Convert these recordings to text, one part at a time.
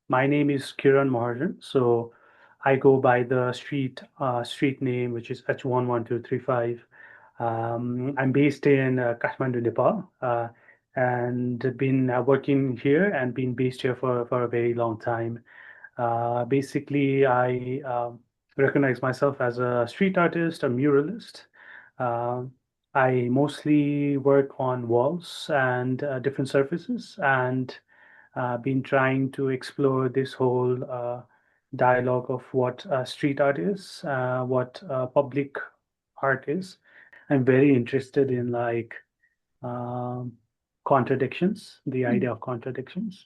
My name is Kiran Maharjan. So I go by the street name, which is H11235. I'm based in Kathmandu, Nepal, and been working here and been based here for a very long time. Basically, I recognize myself as a street artist, a muralist. Uh, I mostly work on walls and different surfaces, and been trying to explore this whole dialogue of what street art is, what public art is. I'm very interested in like um, contradictions, the idea of contradictions.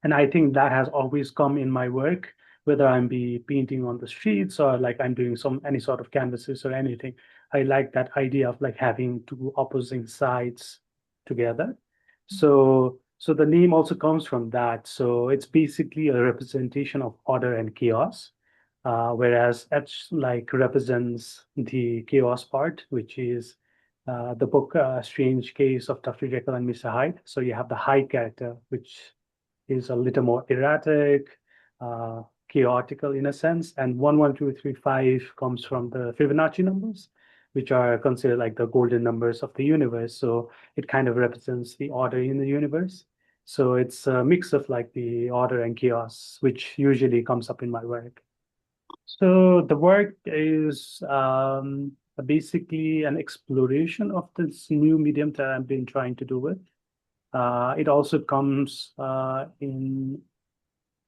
And I think that has always come in my work, whether I'm be painting on the streets or like I'm doing some any sort of canvases or anything. I like that idea of like having two opposing sides together. So the name also comes from that. So it's basically a representation of order and chaos. Whereas H like represents the chaos part, which is the book Strange Case of Dr. Jekyll and Mr. Hyde. So you have the Hyde character, which is a little more erratic, uh, chaotical in a sense. And 11235 comes from the Fibonacci numbers, which are considered like the golden numbers of the universe. So it kind of represents the order in the universe. So it's a mix of like the order and chaos, which usually comes up in my work. So the work is basically an exploration of this new medium that I've been trying to do with. It also comes in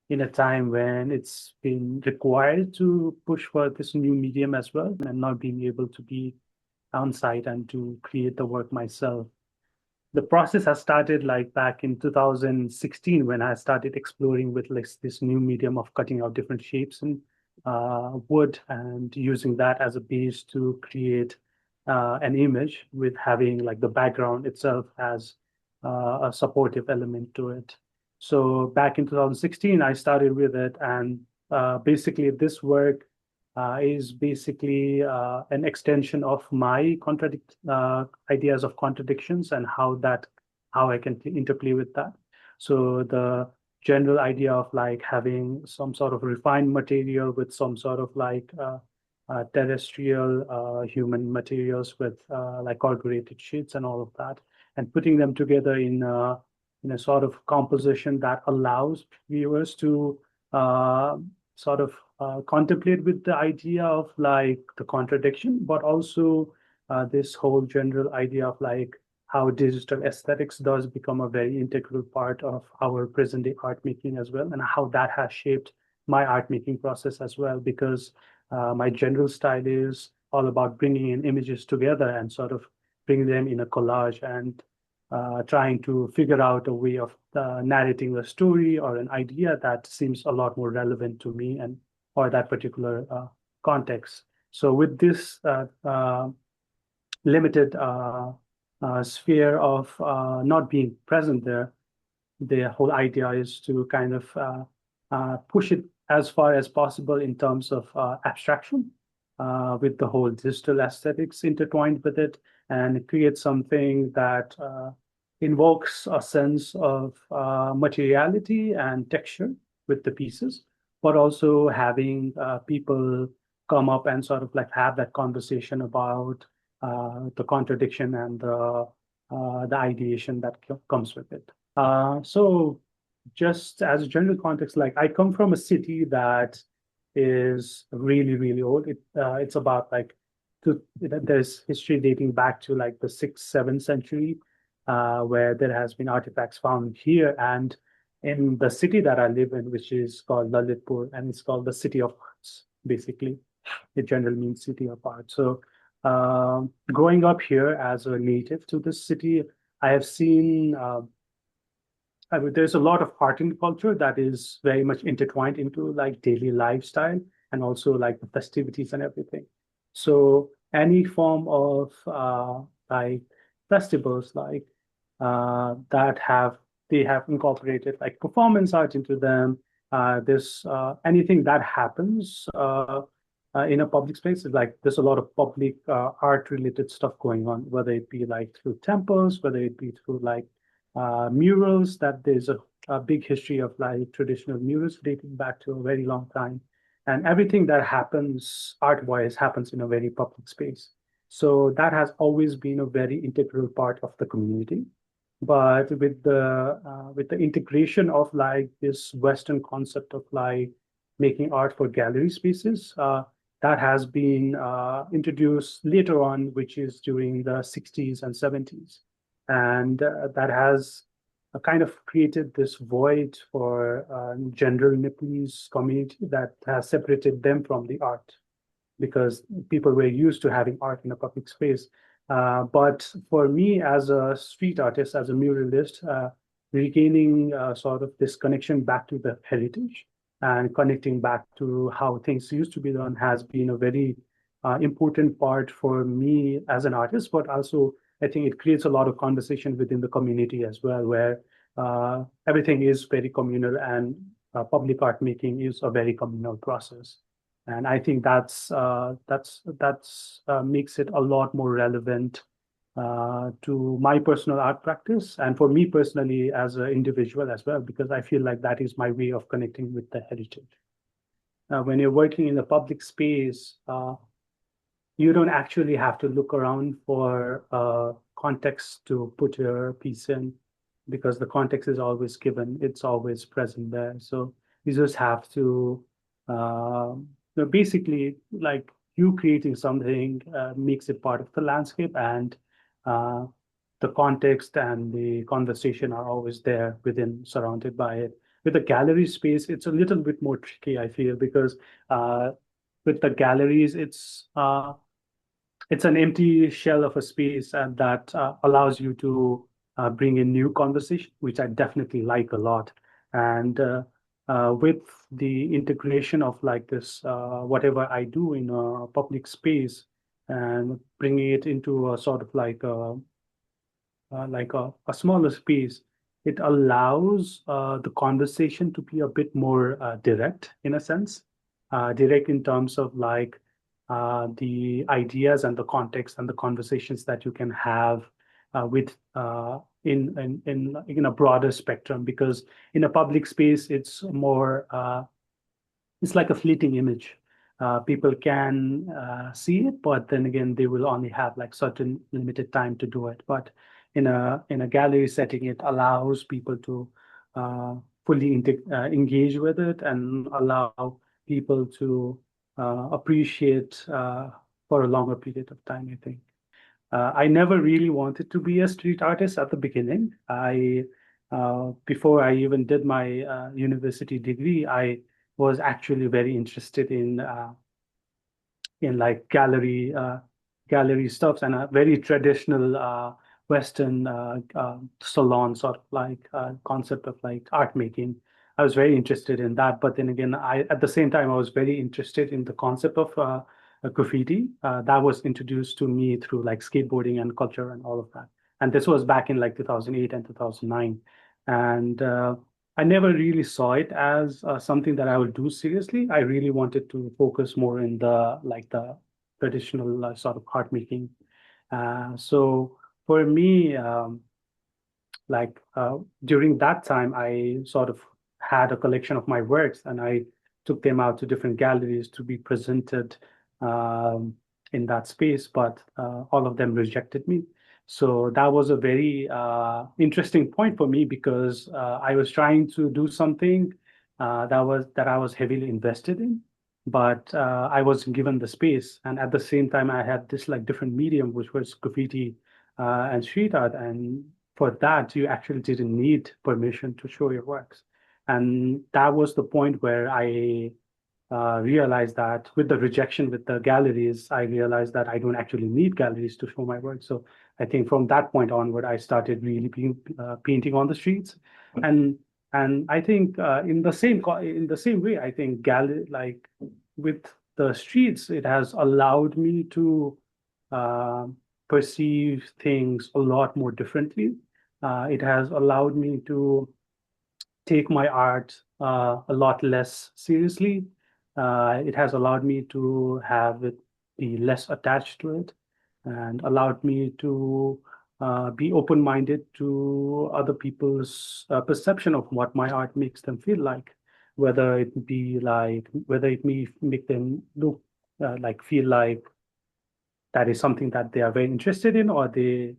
a time when it's been required to push for this new medium as well, and not being able to be on site and to create the work myself. The process has started like back in 2016 when I started exploring with like this new medium of cutting out different shapes in wood and using that as a base to create an image with having like the background itself as a supportive element to it. So back in 2016, I started with it, and basically this work is basically an extension of my contradict ideas of contradictions and how I can interplay with that. So the general idea of like having some sort of refined material with some sort of like terrestrial human materials with like corrugated sheets and all of that, and putting them together in a sort of composition that allows viewers to sort of contemplate with the idea of like the contradiction, but also this whole general idea of like how digital aesthetics does become a very integral part of our present day art making as well, and how that has shaped my art making process as well, because my general style is all about bringing in images together and sort of bring them in a collage and trying to figure out a way of narrating a story or an idea that seems a lot more relevant to me and or that particular context. So with this limited sphere of not being present there, the whole idea is to kind of push it as far as possible in terms of abstraction, with the whole digital aesthetics intertwined with it, and create something that invokes a sense of materiality and texture with the pieces, but also having people come up and sort of like have that conversation about the contradiction and the ideation that comes with it. So just as a general context, like I come from a city that is really, really old. It's about like there's history dating back to like the 6th, 7th century, where there has been artifacts found here and in the city that I live in, which is called Lalitpur, and it's called the City of Arts, basically. It generally means City of Art. So growing up here as a native to this city, I have seen I mean, there's a lot of art and culture that is very much intertwined into like daily lifestyle and also like the festivities and everything. So any form of like festivals like that have they have incorporated like performance art into them. This anything that happens in a public space is like there's a lot of public art related stuff going on, whether it be like through temples, whether it be through like murals, that there's a big history of like traditional murals dating back to a very long time. And everything that happens art-wise happens in a very public space. So that has always been a very integral part of the community. But with the integration of like this Western concept of like making art for gallery spaces, that has been introduced later on, which is during the 60s and 70s. And that has kind of created this void for general Nepalese community that has separated them from the art because people were used to having art in a public space. But for me, as a street artist, as a muralist, regaining sort of this connection back to the heritage and connecting back to how things used to be done has been a very important part for me as an artist. But also, I think it creates a lot of conversation within the community as well, where everything is very communal and public art making is a very communal process. And I think that's makes it a lot more relevant to my personal art practice and for me personally as an individual as well, because I feel like that is my way of connecting with the heritage. When you're working in the public space, you don't actually have to look around for context to put your piece in because the context is always given, it's always present there. So you just have to basically like you creating something makes it part of the landscape and uh, the context and the conversation are always there within surrounded by it. With the gallery space, it's a little bit more tricky, I feel, because with the galleries, it's an empty shell of a space and that allows you to bring in new conversation, which I definitely like a lot. And with the integration of like this, whatever I do in a public space and bringing it into a sort of like a smaller space, it allows the conversation to be a bit more direct in a sense, direct in terms of like the ideas and the context and the conversations that you can have with in a broader spectrum. Because in a public space, it's like a fleeting image. People can see it, but then again, they will only have like certain limited time to do it. But in a gallery setting, it allows people to uh, fully engage with it and allow people to appreciate for a longer period of time, I think. I never really wanted to be a street artist at the beginning. Before I even did my university degree, I was actually very interested in like gallery stuffs and a very traditional Western salon sort of like concept of like art making. I was very interested in that, but then again, I at the same time I was very interested in the concept of graffiti that was introduced to me through like skateboarding and culture and all of that. And this was back in like 2008 and 2009, and I never really saw it as something that I would do seriously. I really wanted to focus more in the traditional sort of art making. So for me, during that time, I sort of had a collection of my works and I took them out to different galleries to be presented um, in that space, but all of them rejected me. So that was a very interesting point for me because I was trying to do something that I was heavily invested in, but I wasn't given the space. And at the same time, I had this like different medium, which was graffiti and street art, and for that, you actually didn't need permission to show your works. And that was the point where I realized that with the rejection with the galleries, I realized that I don't actually need galleries to show my work. So I think from that point onward, I started really painting on the streets. And and I think in the same way, I think gallery like with the streets, it has allowed me to uh, perceive things a lot more differently. It has allowed me to take my art a lot less seriously. It has allowed me to have it be less attached to it and allowed me to be open-minded to other people's perception of what my art makes them feel like, whether it be like, whether it may make them look like feel like that is something that they are very interested in, or they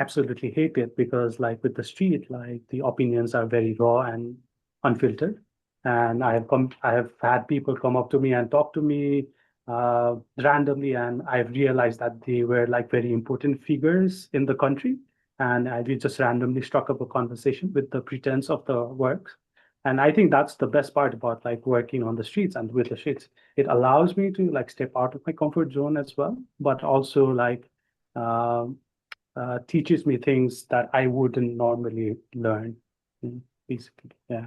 absolutely hate it, because like with the street, like the opinions are very raw and unfiltered. And I have had people come up to me and talk to me randomly, and I've realized that they were like very important figures in the country. And we just randomly struck up a conversation with the pretense of the works. And I think that's the best part about like working on the streets and with the streets. It allows me to like step out of my comfort zone as well, but also like um, teaches me things that I wouldn't normally learn, basically. Yeah.